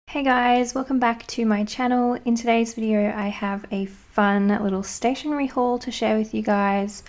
Hey guys, welcome back to my channel. In today's video I have a fun little stationery haul to share with you guys.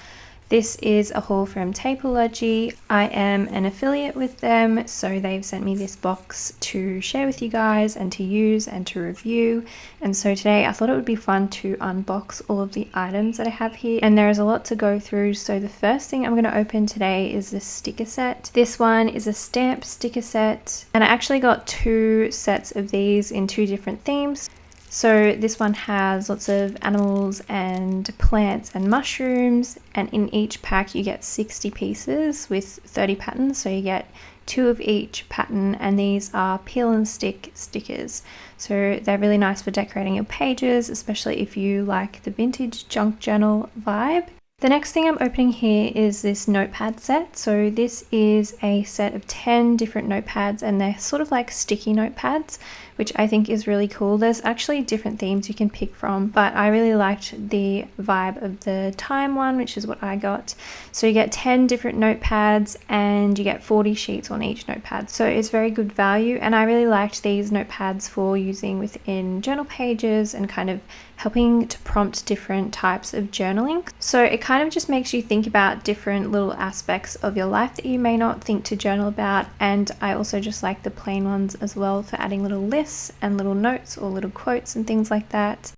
This is a haul from Taperlogy. I am an affiliate with them, so they've sent me this box to share with you guys and to use and to review. And so today I thought it would be fun to unbox all of the items that I have here, and there is a lot to go through. So the first thing I'm going to open today is the sticker set. This one is a stamp sticker set, and I actually got two sets of these in two different themes. So this one has lots of animals and plants and mushrooms, and in each pack you get 60 pieces with 30 patterns, so you get two of each pattern, and these are peel and stick stickers. So they're really nice for decorating your pages, especially if you like the vintage junk journal vibe. The next thing I'm opening here is this notepad set. So this is a set of 10 different notepads, and they're sort of like sticky notepads, which I think is really cool. There's actually different themes you can pick from, but I really liked the vibe of the time one, which is what I got. So you get 10 different notepads and you get 40 sheets on each notepad. So it's very good value, and I really liked these notepads for using within journal pages and kind of helping to prompt different types of journaling. So it kind of just makes you think about different little aspects of your life that you may not think to journal about. And I also just like the plain ones as well for adding little lists and little notes or little quotes and things like that.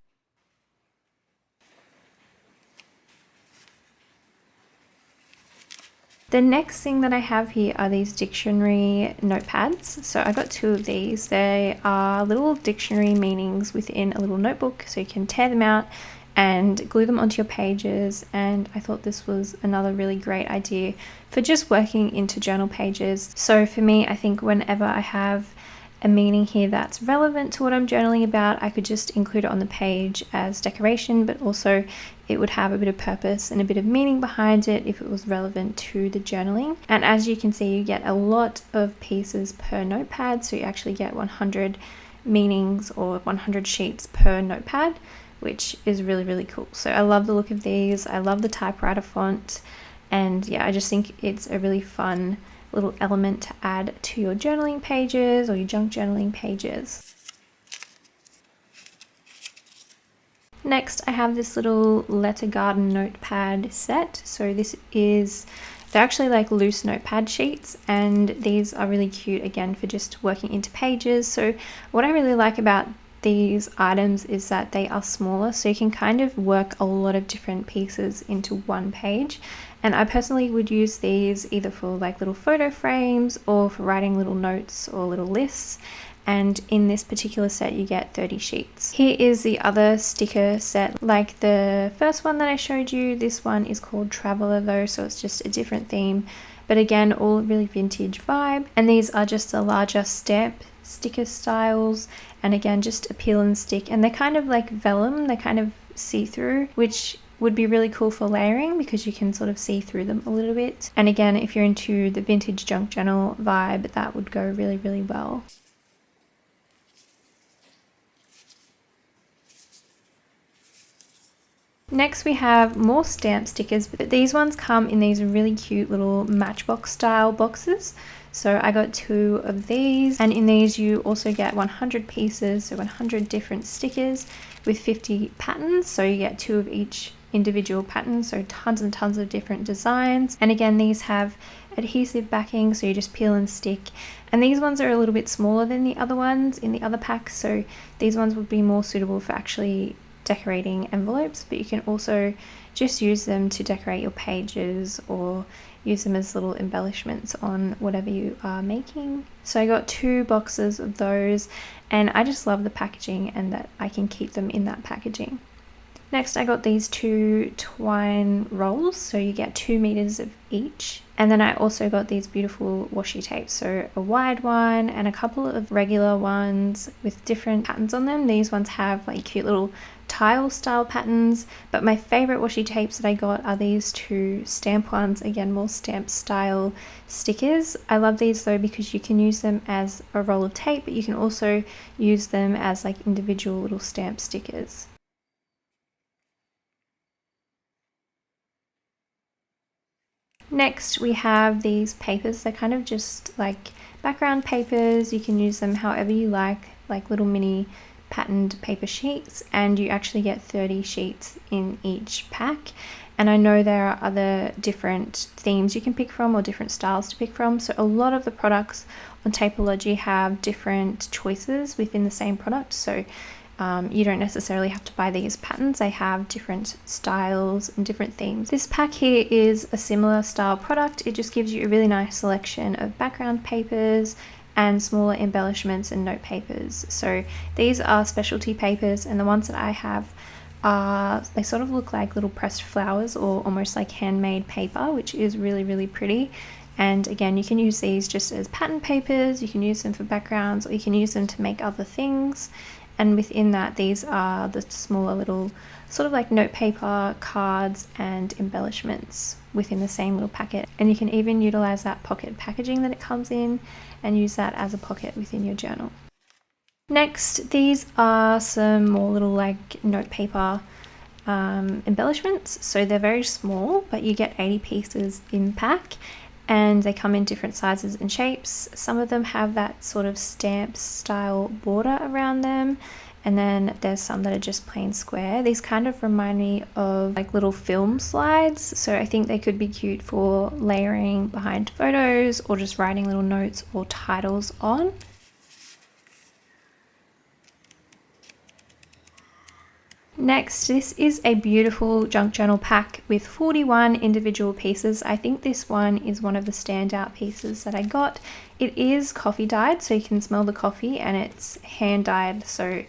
The next thing that I have here are these dictionary notepads. So I got two of these. They are little dictionary meanings within a little notebook, so you can tear them out and glue them onto your pages, and I thought this was another really great idea for just working into journal pages. So for me, I think whenever I have a meaning here that's relevant to what I'm journaling about, I could just include it on the page as decoration, but also it would have a bit of purpose and a bit of meaning behind it if it was relevant to the journaling. And as you can see, you get a lot of pieces per notepad, so you actually get 100 meanings or 100 sheets per notepad, which is really, really cool. So I love the look of these. I love the typewriter font, and yeah, I just think it's a really fun little element to add to your journaling pages or your junk journaling pages. Next, I have this little letter garden notepad set. So they're actually like loose notepad sheets, and these are really cute again for just working into pages. So what I really like about these items is that they are smaller, so you can kind of work a lot of different pieces into one page. And I personally would use these either for like little photo frames or for writing little notes or little lists. And in this particular set you get 30 sheets. Here is the other sticker set. Like the first one that I showed you, this one is called Traveler though, so it's just a different theme, but again all really vintage vibe. And these are just the larger stamp sticker styles, and again just a peel and stick, and they're kind of like vellum, they're kind of see-through, which would be really cool for layering because you can sort of see through them a little bit. And again, if you're into the vintage junk journal vibe, that would go really, really well. Next we have more stamp stickers, but these ones come in these really cute little Matchbox style boxes. So I got two of these, and in these you also get 100 pieces, so 100 different stickers with 50 patterns, so you get two of each individual pattern, so tons and tons of different designs. And again, these have adhesive backing, so you just peel and stick. And these ones are a little bit smaller than the other ones in the other packs, so these ones would be more suitable for actually decorating envelopes, but you can also just use them to decorate your pages or use them as little embellishments on whatever you are making. So I got two boxes of those, and I just love the packaging and that I can keep them in that packaging. Next I got these two twine rolls, so you get 2 meters of each. And then I also got these beautiful washi tapes, so a wide one and a couple of regular ones with different patterns on them. These ones have like cute little tile style patterns, but my favorite washi tapes that I got are these two stamp ones, again more stamp style stickers. I love these though because you can use them as a roll of tape, but you can also use them as like individual little stamp stickers. Next we have these papers. They're kind of just like background papers. You can use them however you like little mini patterned paper sheets, and you actually get 30 sheets in each pack. And I know there are other different themes you can pick from or different styles to pick from, so a lot of the products on Taperlogy have different choices within the same product, so you don't necessarily have to buy these patterns. They have different styles and different themes. This pack here is a similar style product. It just gives you a really nice selection of background papers and smaller embellishments and note papers. So these are specialty papers, and the ones that I have are, they sort of look like little pressed flowers or almost like handmade paper, which is really, really pretty. And again, you can use these just as pattern papers, you can use them for backgrounds, or you can use them to make other things. And within that, these are the smaller little sort of like note paper, cards and embellishments within the same little packet. And you can even utilize that pocket packaging that it comes in and use that as a pocket within your journal. Next, these are some more little like note paper embellishments. So they're very small, but you get 80 pieces in pack, and they come in different sizes and shapes. Some of them have that sort of stamp style border around them, and then there's some that are just plain square. These kind of remind me of like little film slides, so I think they could be cute for layering behind photos or just writing little notes or titles on. Next, this is a beautiful junk journal pack with 41 individual pieces. I think this one is one of the standout pieces that I got. It is coffee dyed, so you can smell the coffee, and it's hand dyed, so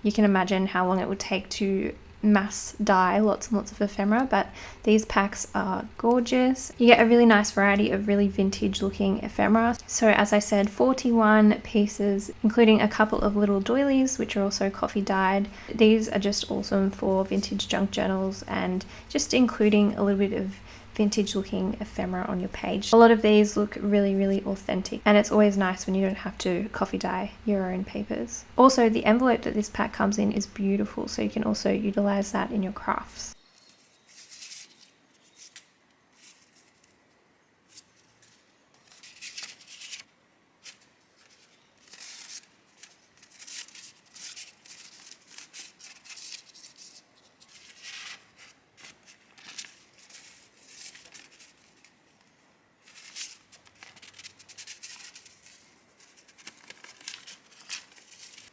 you can imagine how long it would take to mass dye lots and lots of ephemera, but these packs are gorgeous. You get a really nice variety of really vintage looking ephemera. So as I said, 41 pieces, including a couple of little doilies, which are also coffee dyed. These are just awesome for vintage junk journals and just including a little bit of vintage looking ephemera on your page. A lot of these look really, really authentic, and it's always nice when you don't have to coffee dye your own papers. Also, the envelope that this pack comes in is beautiful, so you can also utilize that in your crafts.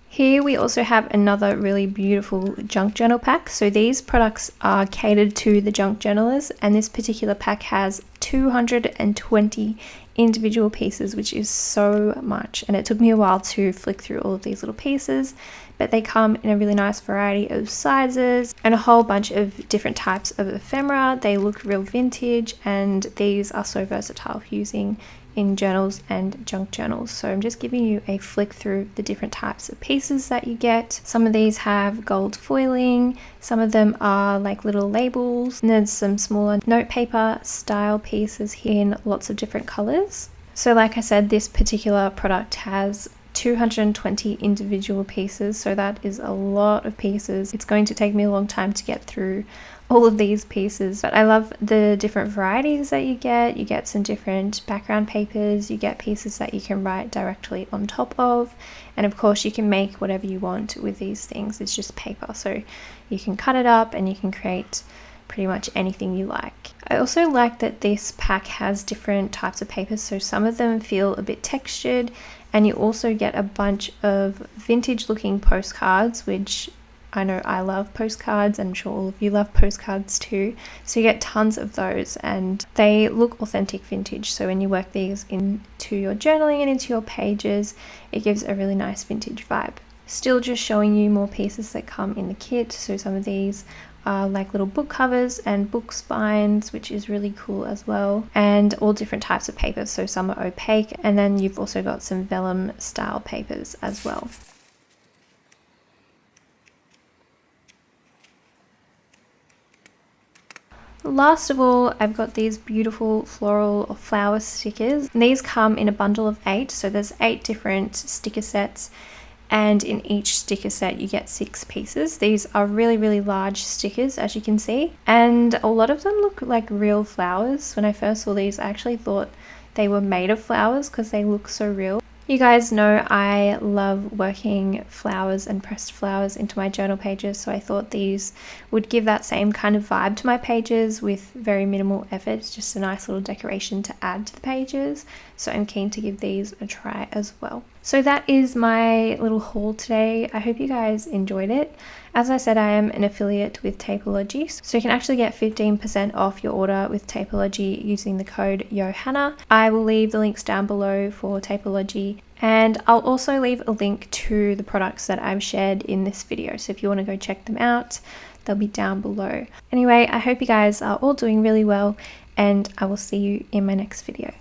Here we also have another really beautiful junk journal pack. So these products are catered to the junk journalers, and this particular pack has 220 individual pieces, which is so much. And it took me a while to flick through all of these little pieces, but they come in a really nice variety of sizes and a whole bunch of different types of ephemera. They look real vintage, and these are so versatile for using in journals and junk journals. So I'm just giving you a flick through the different types of pieces that you get. Some of these have gold foiling, some of them are like little labels, and there's some smaller note paper style pieces here in lots of different colors. So like I said, this particular product has 220 individual pieces, so that is a lot of pieces. It's going to take me a long time to get through all of these pieces, but I love the different varieties that you get. You get some different background papers, you get pieces that you can write directly on top of, and of course you can make whatever you want with these things. It's just paper, so you can cut it up and you can create pretty much anything you like. I also like that this pack has different types of papers, so some of them feel a bit textured, and you also get a bunch of vintage looking postcards, which I know I love postcards, and I'm sure all of you love postcards too. So you get tons of those, and they look authentic vintage. So when you work these into your journaling and into your pages, it gives a really nice vintage vibe. Still just showing you more pieces that come in the kit. So some of these are like little book covers and book spines, which is really cool as well, and all different types of papers. So some are opaque, and then you've also got some vellum style papers as well. Last of all, I've got these beautiful floral or flower stickers. These come in a bundle of 8, so there's 8 different sticker sets, and in each sticker set you get 6 pieces. These are really large stickers, as you can see, and a lot of them look like real flowers. When I first saw these, I actually thought they were made of flowers because they look so real. You guys know I love working flowers and pressed flowers into my journal pages, so I thought these would give that same kind of vibe to my pages with very minimal effort. It's just a nice little decoration to add to the pages, so I'm keen to give these a try as well. So that is my little haul today. I hope you guys enjoyed it. As I said, I am an affiliate with Taperlogy, so you can actually get 15% off your order with Taperlogy using the code Johanna. I will leave the links down below for Taperlogy, and I'll also leave a link to the products that I've shared in this video, so if you want to go check them out, they'll be down below. Anyway, I hope you guys are all doing really well, and I will see you in my next video.